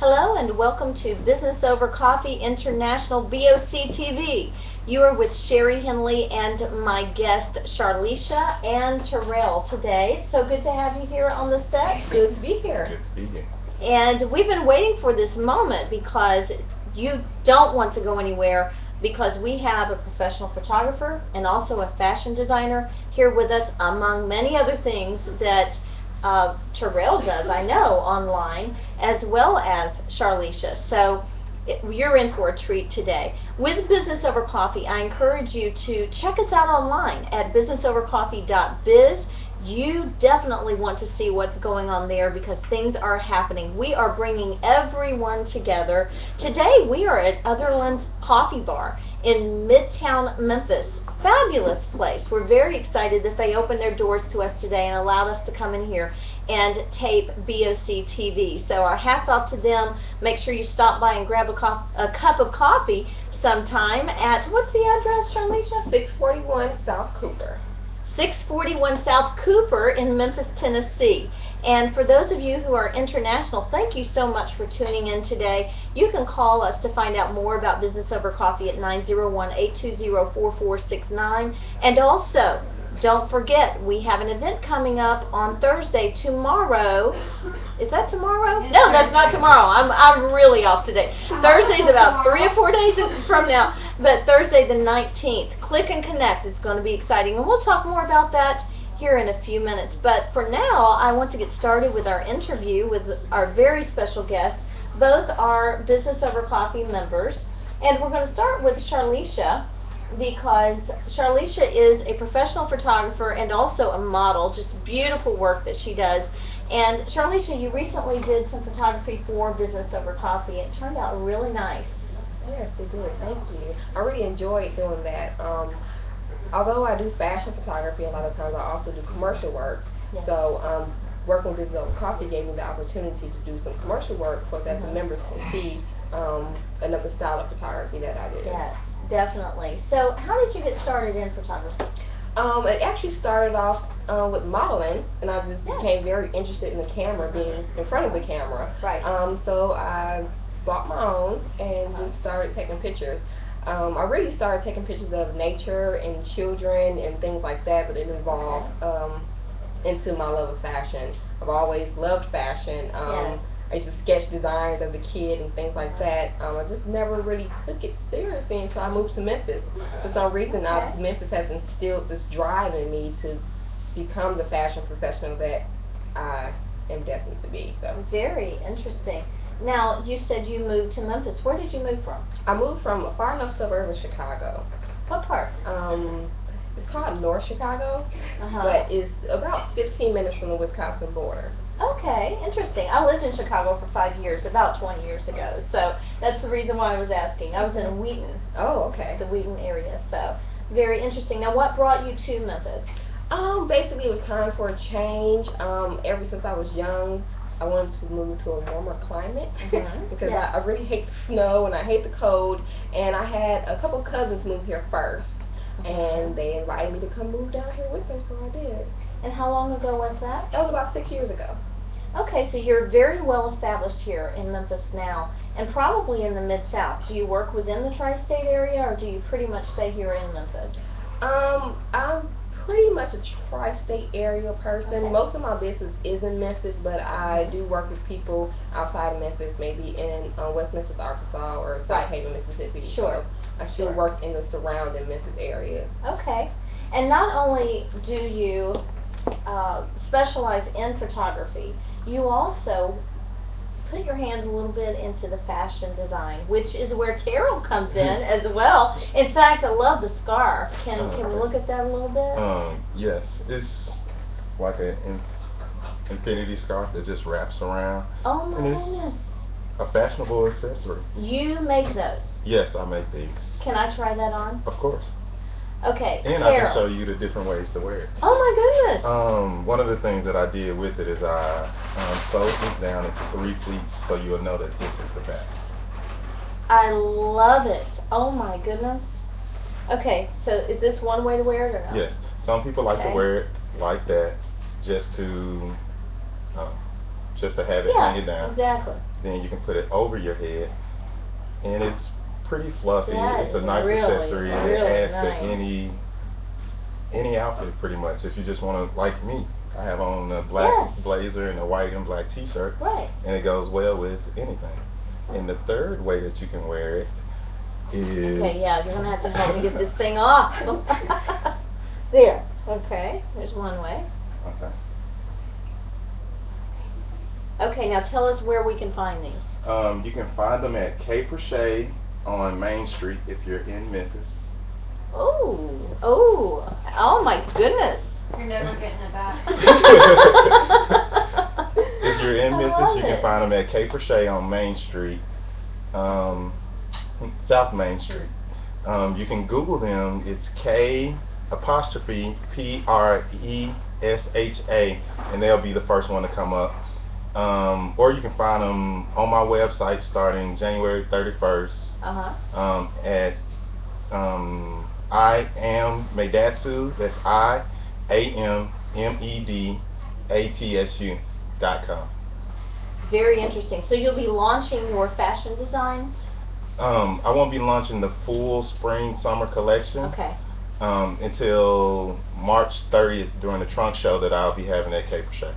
Hello and welcome to Business Over Coffee International BOC TV. You are with Sherri Henley and my guest Charlie Scia and Terrell today. It's so good to have you here on the set. It's good to be here. Good to be here. And we've been waiting for this moment because you don't want to go anywhere, because we have a professional photographer and also a fashion designer here with us, among many other things that Terrell does, I know, online, as well as Charlie Scia. So you're in for a treat today. With Business Over Coffee, I encourage you to check us out online at businessovercoffee.biz. You definitely want to see what's going on there because things are happening. We are bringing everyone together. Today we are at Otherland's Coffee Bar in Midtown Memphis. Fabulous place. We're very excited that they opened their doors to us today and allowed us to come in here and tape BOC TV. So our hats off to them. Make sure you stop by and grab a cup of coffee sometime at, what's the address, Charlicia? 641 South Cooper. 641 South Cooper in Memphis, Tennessee. And for those of you who are international, thank you so much for tuning in today. You can call us to find out more about Business Over Coffee at 901-820-4469. And also, don't forget, we have an event coming up on Thursday, tomorrow. Is that tomorrow? No, that's not tomorrow. I'm really off today. Thursday's about 3 or 4 days from now. But Thursday the 19th, Click and Connect is going to be exciting. And we'll talk more about that here in a few minutes. But for now, I want to get started with our interview with our very special guests. Both are Business Over Coffee members. And we're going to start with Charlie Scia, because Charlie Scia is a professional photographer and also a model. Just beautiful work that she does. And Charlie Scia, you recently did some photography for Business Over Coffee. It turned out really nice. Yes, it did. Thank you. I really enjoyed doing that. Although I do fashion photography, a lot of times I also do commercial work. Yes. So working with Business Over Coffee gave me the opportunity to do some commercial work so that the members can see another style of photography that I did. Yes, definitely. So how did you get started in photography? It actually started off with modeling, and I just became very interested in the camera, being in front of the camera. Right. So I bought my own and just started taking pictures. I really started taking pictures of nature and children and things like that, but it evolved into my love of fashion. I've always loved fashion. Yes. I used to sketch designs as a kid and things like that. I just never really took it seriously until I moved to Memphis. For some reason, Memphis has instilled this drive in me to become the fashion professional that I am destined to be. So Very interesting. Now, you said you moved to Memphis. Where did you move from? I moved from a far enough suburb of Chicago. What part? It's called North Chicago, but it's about 15 minutes from the Wisconsin border. Okay, interesting. I lived in Chicago for 5 years, about 20 years ago. So that's the reason why I was asking. I was in Wheaton. Oh, okay. The Wheaton area. So very interesting. Now, what brought you to Memphis? Basically, it was time for a change. Ever since I was young, I wanted to move to a warmer climate because I really hate the snow and I hate the cold. And I had a couple cousins move here first, and they invited me to come move down here with them, so I did. And how long ago was that? That was about 6 years ago. Okay, so you're very well established here in Memphis now, and probably in the Mid-South. Do you work within the tri-state area, or do you pretty much stay here in Memphis? I'm pretty much a tri-state area person. Okay. Most of my business is in Memphis, but I do work with people outside of Memphis, maybe in West Memphis, Arkansas, or South Haven, Mississippi. Sure. So I still work in the surrounding Memphis areas. Okay. And not only do you specialize in photography, you also put your hand a little bit into the fashion design, which is where Terrell comes in as well. In fact, I love the scarf. Can we look at that a little bit? Yes, it's like an infinity scarf that just wraps around. Oh my and it's goodness. a fashionable accessory. You make those. Yes, I make these. Can I try that on? Of course. Okay, And Terrell. I can show you the different ways to wear it. Oh my goodness. One of the things that I did with it is I sewed this down into 3 pleats so you'll know that this is the back. I love it. Oh my goodness. Okay, so is this one way to wear it or not? Yes. Some people like to wear it like that just to just to have it Yeah, hanging down. exactly. Then you can put it over your head, and it's pretty fluffy. That It's a is nice really, accessory, and really it adds nice. to any outfit pretty much. If you just want to, like me, I have on a black Yes. blazer and a white and black t-shirt, Right. and it goes well with anything. And the third way that you can wear it is... Okay, yeah, you're going to have to help me get this thing off. There. Okay, there's one way. Okay. Okay, now tell us where we can find these. You can find them at K Crochet on Main Street if you're in Memphis. Oh my goodness. You're never getting it back. If you're in I Memphis, love you can it. find them at K Crochet on Main Street, South Main Street. You can Google them. It's K''Presha, and they'll be the first one to come up. Or you can find them on my website starting January 31st at I am Medatsu. That's IAMMEDATSU.com. Very interesting. So you'll be launching your fashion design? I won't be launching the full spring summer collection Okay. until March 30th during the trunk show that I'll be having at K Crochet.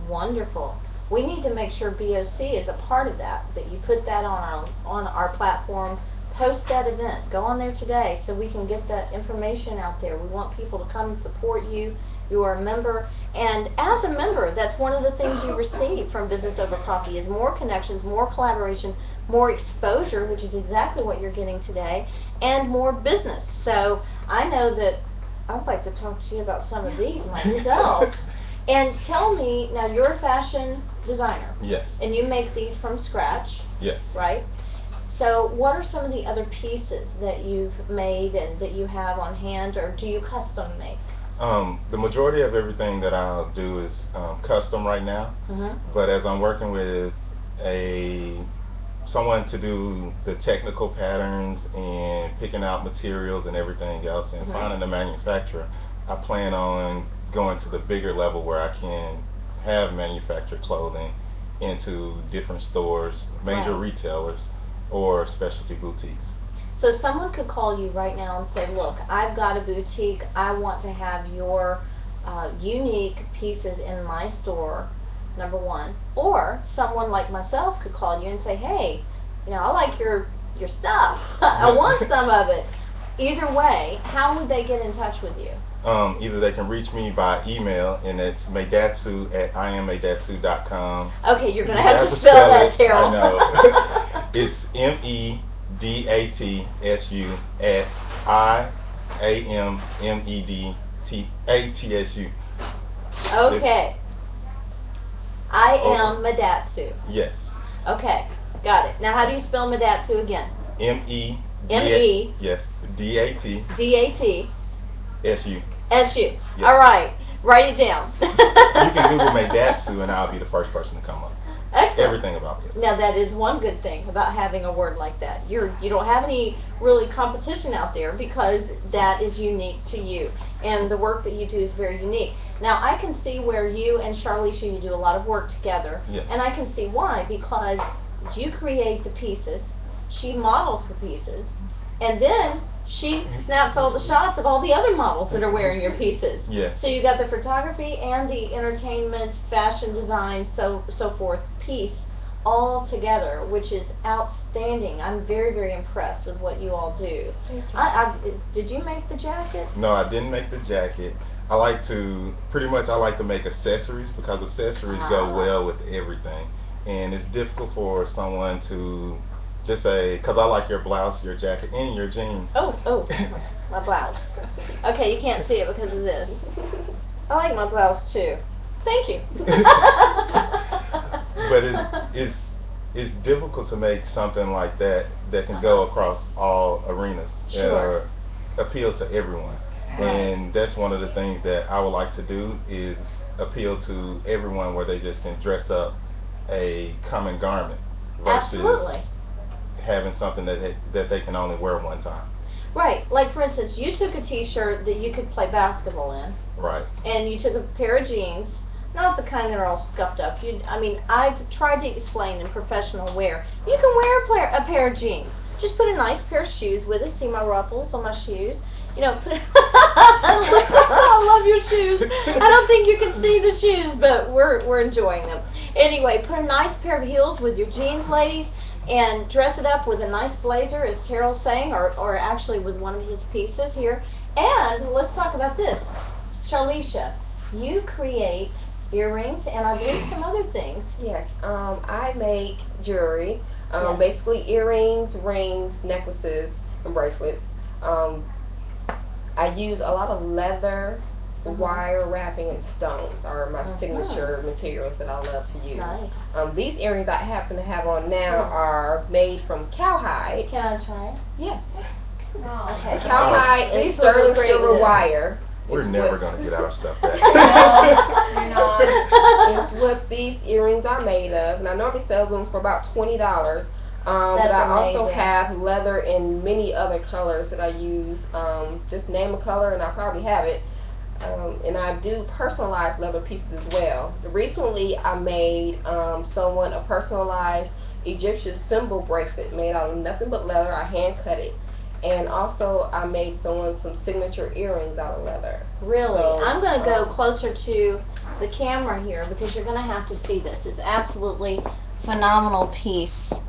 Wonderful. We need to make sure BOC is a part of that you put that on our platform. Post that event. Go on there today so we can get that information out there. We want people to come and support you. You are a member. And as a member, that's one of the things you receive from Business Over Coffee is more connections, more collaboration, more exposure, which is exactly what you're getting today, and more business. So I know that I'd like to talk to you about some of these myself. And tell me, now you're a fashion designer. Yes. And you make these from scratch, Yes. right? So what are some of the other pieces that you've made and that you have on hand, or do you custom make? The majority of everything that I'll do is custom right now. But as I'm working with someone to do the technical patterns and picking out materials and everything else and finding a manufacturer, I plan on going to the bigger level where I can have manufactured clothing into different stores, major retailers, or specialty boutiques. So someone could call you right now and say, look, I've got a boutique. I want to have your unique pieces in my store, number one. Or someone like myself could call you and say, hey, I like your stuff. I want some of it. Either way, how would they get in touch with you? Either they can reach me by email, and it's medatsu@IamMedatsu.com. Okay, you're going to have to spell that, Terrell. I know. It's MEDATSU at IAMMEDATSU. Okay. I am Medatsu. Yes. Okay, got it. Now how do you spell Medatsu again? MED. M-E. Yes. DAT. D-A-T-S-U. SU. Yes. All right, write it down. You can Google Medatsu, and I'll be the first person to come up. Excellent. Everything about it. Now that is one good thing about having a word like that. You don't have any really competition out there because that is unique to you, and the work that you do is very unique. Now I can see where you and Charlie Scia, you do a lot of work together, yes. And I can see why, because you create the pieces, she models the pieces, and then she snaps all the shots of all the other models that are wearing your pieces. Yes. So you got the photography and the entertainment, fashion design, so forth piece all together, which is outstanding. I'm very, very impressed with what you all do. Thank you. Did you make the jacket? No, I didn't make the jacket. I like to make accessories because accessories go well with everything. And it's difficult for someone to just say, because I like your blouse, your jacket, and your jeans. Oh, my blouse. Okay, you can't see it because of this. I like my blouse too. Thank you. But it's difficult to make something like that can go across all arenas, Sure. appeal to everyone. And that's one of the things that I would like to do is appeal to everyone where they just can dress up a common garment versus Absolutely. having something that they can only wear one time. Right. Like, for instance, you took a t-shirt that you could play basketball in, Right. and you took a pair of jeans not the kind that are all scuffed up. I've tried to explain in professional wear. You can wear a pair of jeans. Just put a nice pair of shoes with it. See my ruffles on my shoes. Put I love your shoes. I don't think you can see the shoes, but we're enjoying them. Anyway, put a nice pair of heels with your jeans, ladies, and dress it up with a nice blazer, as Terrell's saying, or actually with one of his pieces here. And let's talk about this. Charlie Scia, you create earrings and I believe some other things. Yes, I make jewelry, Yes. basically earrings, rings, necklaces, and bracelets. I use a lot of leather, wire wrapping, and stones are my signature materials that I love to use. Nice. These earrings I happen to have on now are made from cowhide. Can I try it? Yes. Oh, okay. Cowhide and These would sterling look great silver with this. wire. We're is never what's- going to get our stuff back. It's what these earrings are made of, and I normally sell them for about $20. But That's I also amazing. have leather in many other colors that I use. Just name a color, and I probably have it. And I do personalized leather pieces as well. Recently, I made someone a personalized Egyptian symbol bracelet made out of nothing but leather. I hand cut it. And also, I made someone some signature earrings out of leather. Really? So, I'm going to go closer to the camera here because you're going to have to see this. It's absolutely phenomenal piece.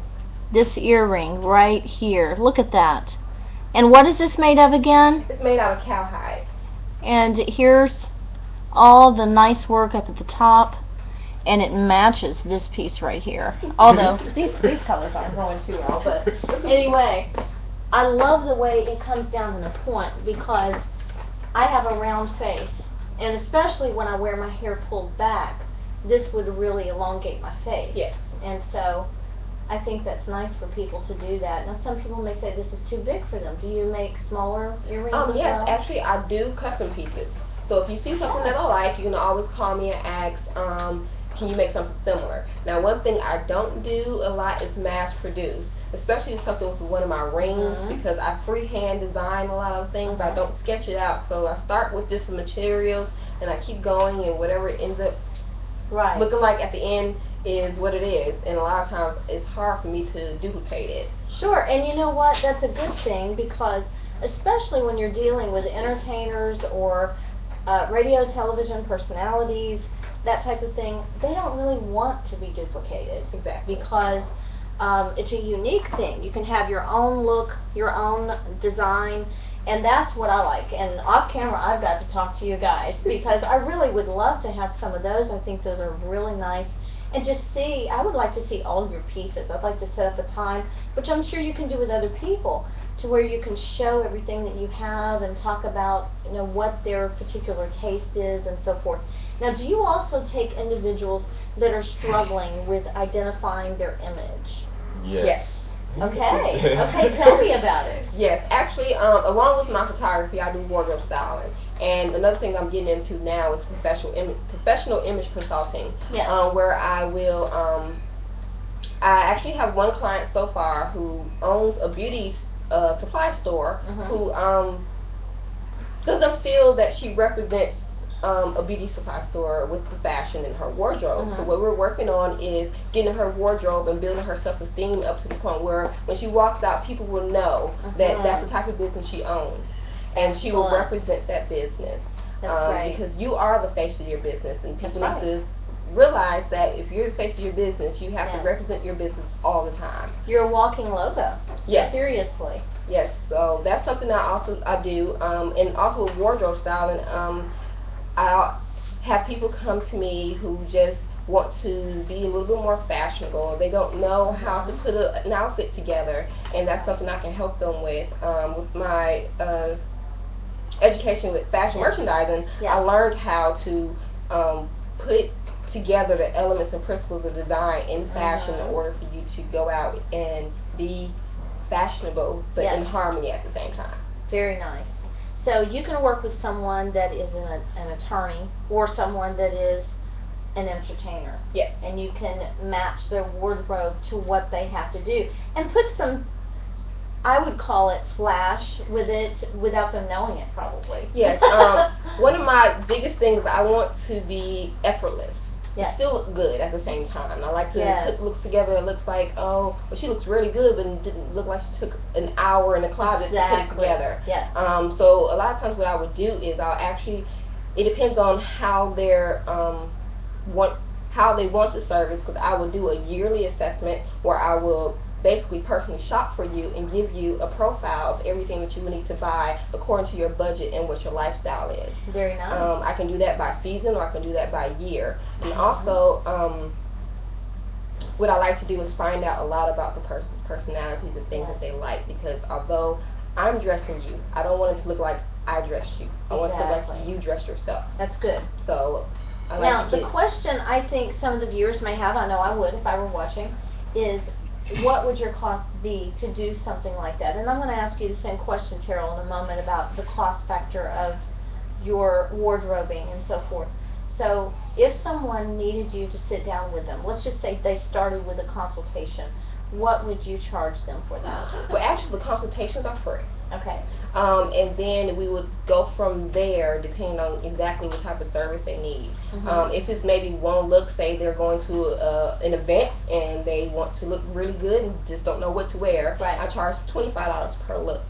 This earring right here. Look at that. And what is this made of again? It's made out of cowhide. And here's all the nice work up at the top. And it matches this piece right here. Although these colors aren't going too well. But anyway, I love the way it comes down in a point because I have a round face. And especially when I wear my hair pulled back, this would really elongate my face. Yes. And so I think that's nice for people to do that. Now, some people may say this is too big for them. Do you make smaller earrings as Yes, well? actually, I do custom pieces. So if you see something that I like, you can always call me and ask, can you make something similar? Now, one thing I don't do a lot is mass produce, especially something with one of my rings because I freehand design a lot of things. I don't sketch it out. So I start with just the materials and I keep going, and whatever it ends up looking like at the end is what it is, and a lot of times it's hard for me to duplicate it. Sure, and you know what? That's a good thing because especially when you're dealing with entertainers or radio, television personalities, that type of thing, they don't really want to be duplicated. Exactly. Because it's a unique thing. You can have your own look, your own design, and that's what I like. And off camera, I've got to talk to you guys because I really would love to have some of those. I think those are really nice. And just see, I would like to see all your pieces. I'd like to set up a time, which I'm sure you can do with other people, to where you can show everything that you have and talk about, what their particular taste is and so forth. Now, do you also take individuals that are struggling with identifying their image? Yes. Okay. Okay, tell me about it. Yes, actually, along with my photography, I do wardrobe styling. And another thing I'm getting into now is professional image consulting. Yes. Where I will, I actually have one client so far who owns a beauty supply store who doesn't feel that she represents a beauty supply store with the fashion in her wardrobe. So what we're working on is getting her wardrobe and building her self-esteem up to the point where when she walks out, people will know that that's the type of business she owns. And she will represent that business. That's right. Because you are the face of your business, and people need to realize that if you're the face of your business, you have to represent your business all the time. You're a walking logo. Yes. Seriously. Yes. So that's something I do, and also with wardrobe styling. I have people come to me who just want to be a little bit more fashionable. They don't know how to put an outfit together, and that's something I can help them with. With my education with fashion merchandising, I learned how to put together the elements and principles of design in fashion in order for you to go out and be fashionable but in harmony at the same time. Very nice. So you can work with someone that is an attorney or someone that is an entertainer. Yes. And you can match their wardrobe to what they have to do and put some I would call it flash with it without them knowing it, probably. Yes. One of my biggest things, I want to be effortless. Yes. Still look good at the same time. I like to Yes. put looks together. It looks like, oh, well, she looks really good, but it didn't look like she took an hour in the closet to put it together. Yes. So a lot of times what I would do is it depends on how how they want the service, because I will do a yearly assessment where I will basically personally shop for you and give you a profile of everything that you would need to buy according to your budget and what your lifestyle is. Very nice. I can do that by season, or I can do that by year. And also, what I like to do is find out a lot about the person's personalities and things that they like, because although I'm dressing you, I don't want it to look like I dressed you. I want it to look like you dressed yourself. That's good. So I like Now, the question I think some of the viewers may have, I know I would if I were watching, is what would your cost be to do something like that? And I'm going to ask you the same question, Terrell, in a moment about the cost factor of your wardrobing and so forth. So if someone needed you to sit down with them, let's just say they started with a consultation, what would you charge them for that? Well, actually, the consultations are free. Okay. And then we would go from there depending on exactly what type of service they need. If it's maybe one look, say they're going to an event and they want to look really good and just don't know what to wear, Right. I charge $25 per look.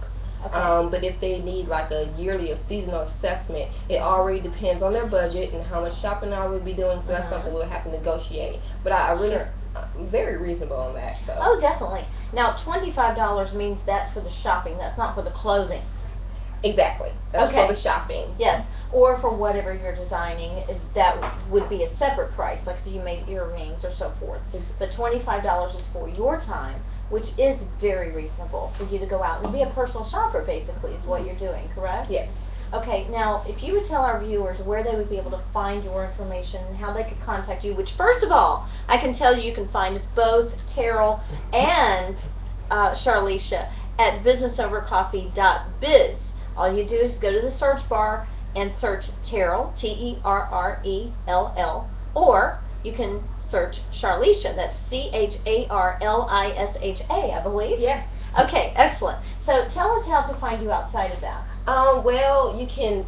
Okay. But if they need like a yearly or seasonal assessment, it already depends on their budget and how much shopping I would be doing, so that's something we'll have to negotiate. But I really, I'm very reasonable on that. So. Oh, definitely. Now, $25 means that's for the shopping. That's not for the clothing. Exactly. That's Okay. for the shopping. Yes. Or for whatever you're designing, that would be a separate price, like if you made earrings or so forth. But $25 is for your time, which is very reasonable for you to go out and be a personal shopper, basically, is what you're doing, correct? Yes. Okay, now, if you would tell our viewers where they would be able to find your information and how they could contact you, which, first of all, I can tell you can find both Terrell and Charlie Scia at businessovercoffee.biz. All you do is go to the search bar and search Terrell, Terrell, or you can search Charlie Scia, that's CharLisha, I believe. Yes. Okay, excellent. So tell us how to find you outside of that. Well, you can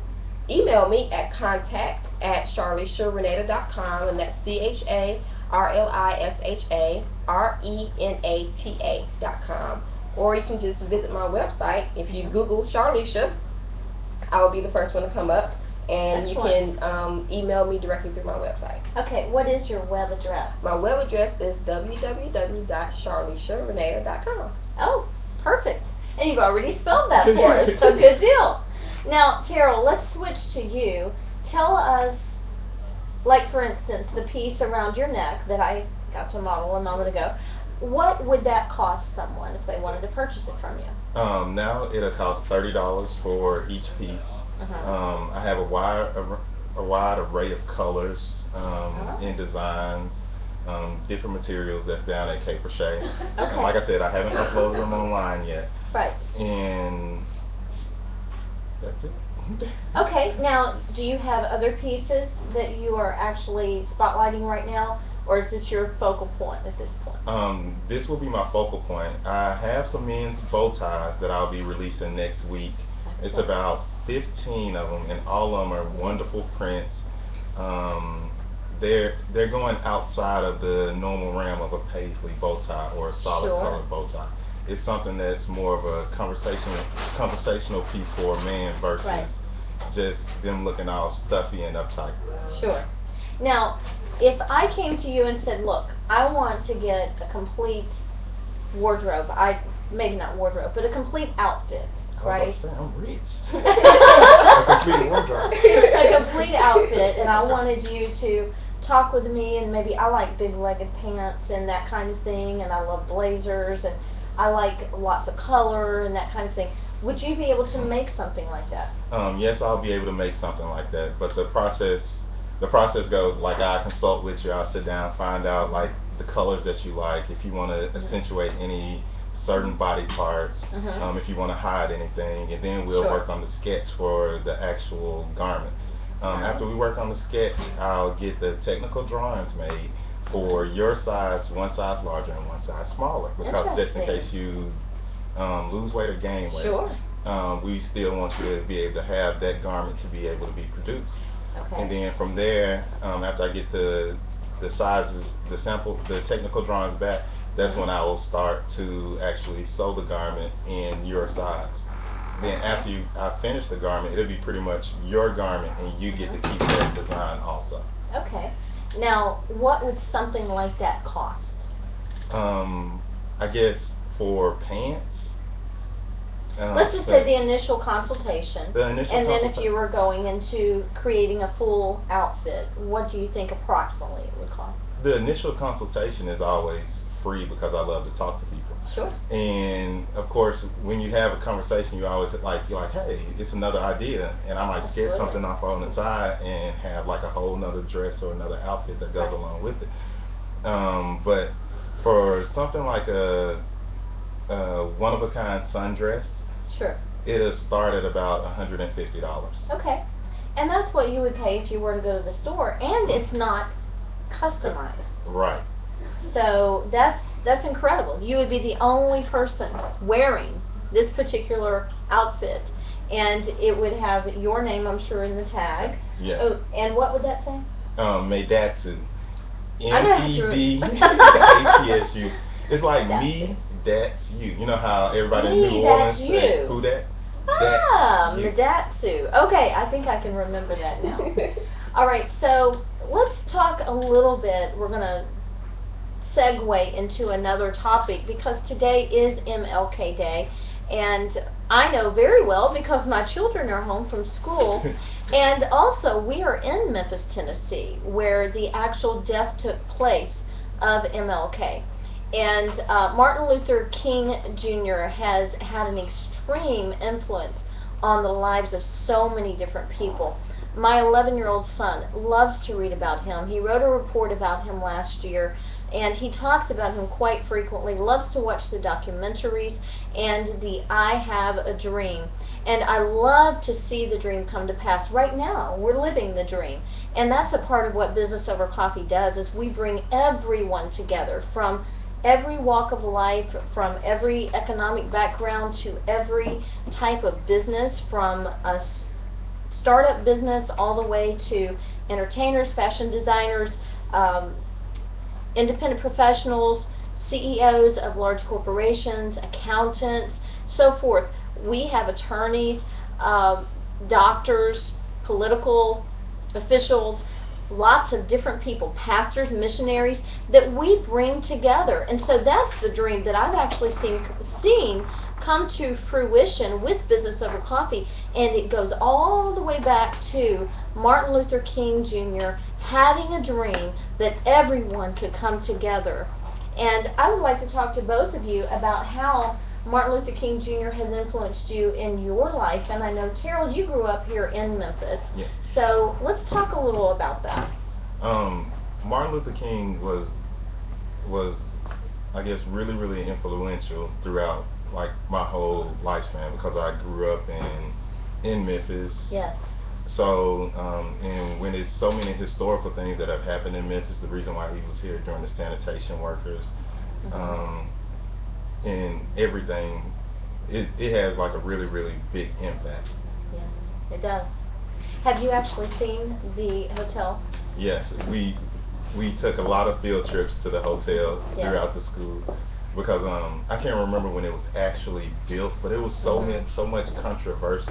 email me at contact@charliesharenata.com, and that's CharlieSharenata.com. Or you can just visit my website. If you Google Charlie Scia, I will be the first one to come up, and Excellent. you can email me directly through my website. Okay, what is your web address? My web address is www.charliesharenata.com. Oh, perfect. And you've already spelled that for us, so good deal. Now, Terrell, let's switch to you. Tell us, like for instance, the piece around your neck that I got to model a moment ago. What would that cost someone if they wanted to purchase it from you? Now it'll cost $30 for each piece. I have a wide array of colors in designs, different materials that's down at Caper-Shea. Okay. Like I said, I haven't uploaded them online yet. Right. And that's it. Okay, now, do you have other pieces that you are actually spotlighting right now, or is this your focal point at this point? This will be my focal point. I have some men's bow ties that I'll be releasing next week. It's about 15 of them, and all of them are wonderful prints. They're going outside of the normal realm of a paisley bow tie or a solid colored bow tie. It's something that's more of a conversational piece for a man versus just them looking all stuffy and uptight. Sure. Now, if I came to you and said, look, I want to get a complete wardrobe, maybe not wardrobe, but a complete outfit, right? I was about to say, I'm rich. A complete wardrobe. A complete outfit, and I wanted you to talk with me, and maybe I like big-legged pants and that kind of thing, and I love blazers, and I like lots of color and that kind of thing. Would you be able to make something like that? Yes, I'll be able to make something like that, but the process goes like I consult with you. I'll sit down, find out like the colors that you like, if you want to accentuate any certain body parts, if you want to hide anything, and then we'll work on the sketch for the actual garment. After we work on the sketch, I'll get the technical drawings made for your size, one size larger and one size smaller, because just in case you lose weight or gain weight. Sure. We still want you to be able to have that garment to be able to be produced. Okay. And then from there, after I get the sizes, the sample, the technical drawings back, that's when I will start to actually sew the garment in your size. Then after I finish the garment, it'll be pretty much your garment, and you get to keep that design also. Okay. Now, what would something like that cost? I guess for pants. Let's just say the initial consultation. The initial and then if consultation. you were going into creating a full outfit, what do you think approximately it would cost? The initial consultation is always free because I love to talk to people. Sure. And of course, when you have a conversation, you always you're like, hey, it's another idea, and I might sketch something off on the side and have like a whole nother dress or another outfit that goes along with it. But for something like a one-of-a-kind sundress, sure, it'll start at about $150. Okay. And that's what you would pay if you were to go to the store, and it's not customized. Right. So that's incredible. You would be the only person wearing this particular outfit, and it would have your name, I'm sure, in the tag. Yes. Oh, and what would that say? Medatsu. MEDATSU. It's like me, that's you. You know how everybody in New Orleans say, who that? Medatsu. Okay, I think I can remember that now. All right, so let's talk a little bit. We're going to segue into another topic because today is MLK Day, and I know very well because my children are home from school. And also, we are in Memphis, Tennessee, where the actual death took place of MLK. And Martin Luther King Jr. has had an extreme influence on the lives of so many different people. My 11-year-old son loves to read about him. He wrote a report about him last year, and he talks about him quite frequently, loves to watch the documentaries and the I Have a Dream. And I love to see the dream come to pass. Right now, we're living the dream. And that's a part of what Business Over Coffee does, is we bring everyone together from every walk of life, from every economic background to every type of business, from a startup business all the way to entertainers, fashion designers, independent professionals, CEOs of large corporations, accountants, so forth. We have attorneys, doctors, political officials, lots of different people, pastors, missionaries, that we bring together. And so that's the dream that I've actually seen come to fruition with Business Over Coffee. And it goes all the way back to Martin Luther King Jr. having a dream that everyone could come together. And I would like to talk to both of you about how Martin Luther King Jr. has influenced you in your life. And I know, Terrell, you grew up here in Memphis. Yes. So let's talk a little about that. Martin Luther King was I guess really, really influential throughout like my whole lifespan because I grew up in Memphis. Yes. So, and when there's so many historical things that have happened in Memphis, the reason why he was here during the sanitation workers, and everything, it has like a really, really big impact. Yes, it does. Have you actually seen the hotel? Yes, we took a lot of field trips to the hotel throughout the school because I can't remember when it was actually built, but it was so much controversy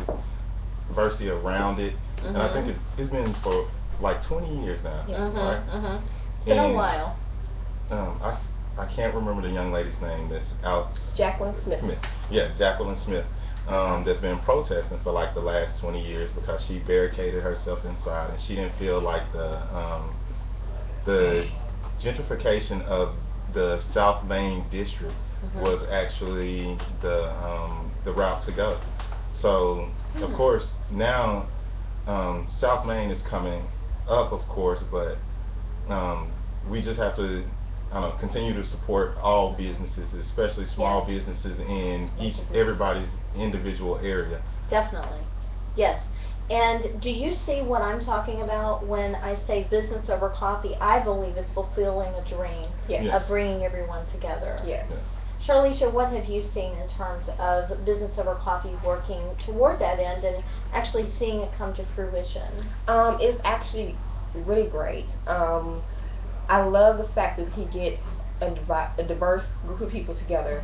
around it, and I think it's been for like 20 years now. Yes. Right? It's been a while. I can't remember the young lady's name that's out. Jacqueline Smith. Yeah, Jacqueline Smith. That's been protesting for like the last 20 years because she barricaded herself inside and she didn't feel like the gentrification of the South Main district was actually the route to go. So of course now South Main is coming up, of course, but we just have to continue to support all businesses, especially small businesses in everybody's individual area. Definitely. Yes. And do you see what I'm talking about when I say Business Over Coffee? I believe it's fulfilling a dream of bringing everyone together. Yes. Charlie Scia, what have you seen in terms of Business Over Coffee working toward that end and actually seeing it come to fruition? It's actually really great. I love the fact that we get a diverse group of people together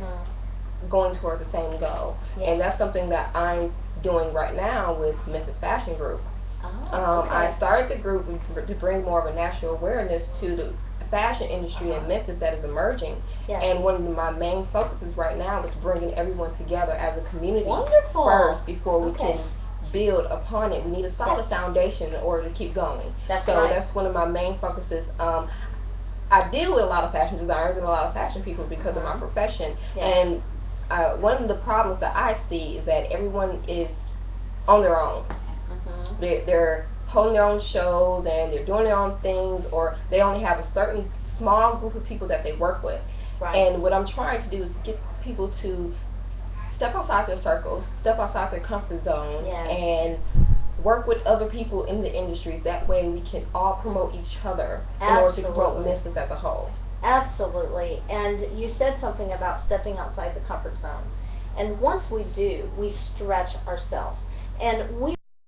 going toward the same goal. Yes. And that's something that I'm doing right now with Memphis Fashion Group. Oh, okay. I started the group to bring more of a national awareness to the fashion industry in Memphis that is emerging. Yes. And one of my main focuses right now is bringing everyone together as a community Wonderful. first before we Okay. can build upon it. We need a solid Yes. foundation in order to keep going. That's so right. that's one of my main focuses. I deal with a lot of fashion designers and a lot of fashion people because of my profession. Yes. And one of the problems that I see is that everyone is on their own. They're holding their own shows and they're doing their own things, or they only have a certain small group of people that they work with. Right. And what I'm trying to do is get people to step outside their circles, step outside their comfort zone, Yes. and work with other people in the industries. That way we can all promote each other in order to promote Absolutely. Memphis as a whole. Absolutely. And you said something about stepping outside the comfort zone. And once we do, we stretch ourselves. And we